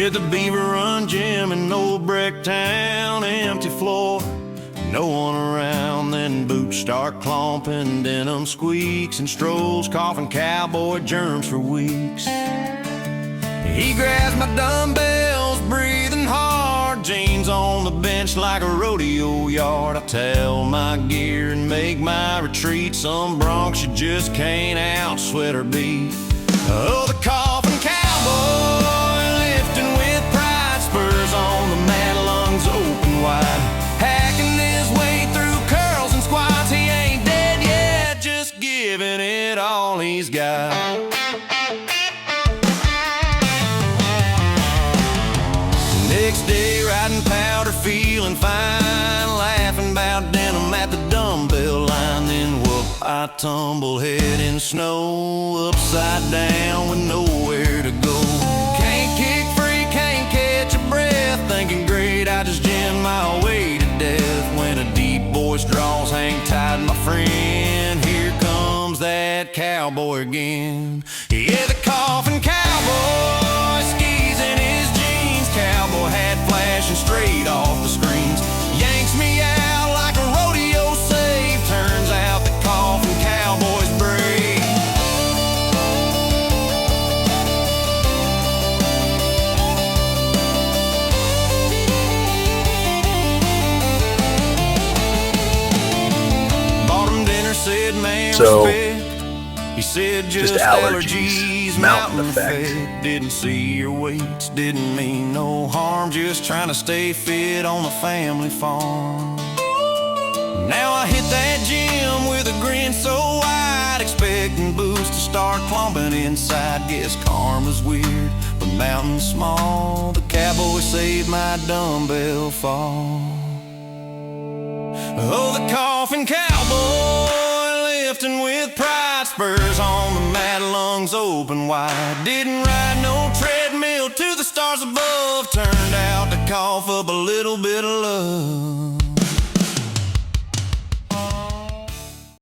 Hit the Beaver Run gym in old Brecktown, empty floor, no one around. Then boots start clomping, denim squeaks, and strolls coughing cowboy germs for weeks. He grabs my dumbbells, breathing hard, jeans on the bench like a rodeo yard. I tell my gear and make my retreat. Some broncs you just can't out sweat or beat. Oh, the coughing cowboy, lifting with pride, spurs on the mat, lungs open wide, hacking his way through curls and squats. He ain't dead yet, just giving it all he's got. Next day, riding powder, feeling fine, laughing about denim at the dumbbell line. Then whoop, I tumble head in snow, upside down with nowhere to go. Can't kick free, can't catch a breath, thinking great, I just jammed my way to death. When a deep voice draws, hang tight, my friend, here comes that cowboy again. Yeah, the coughing cowboy, skis in his jeans, cowboy hat flashing straight off the screens, yanks me out like a rodeo save. Turns out the coughing cowboy's brave. Bought him dinner, said man respect. He said just allergies, mountain effect. Didn't see your weights, didn't mean no harm, just trying to stay fit on the family farm. Now I hit that gym with a grin so wide, expecting boots to start clumping inside. Guess karma's weird, but mountain's small. The cowboy saved my dumbbell fall. Oh, the coughing cowboy, lifting with pride, spurs on the mat, lungs open wide. Didn't ride no treadmill to the stars above, turned out to cough up a little bit of love.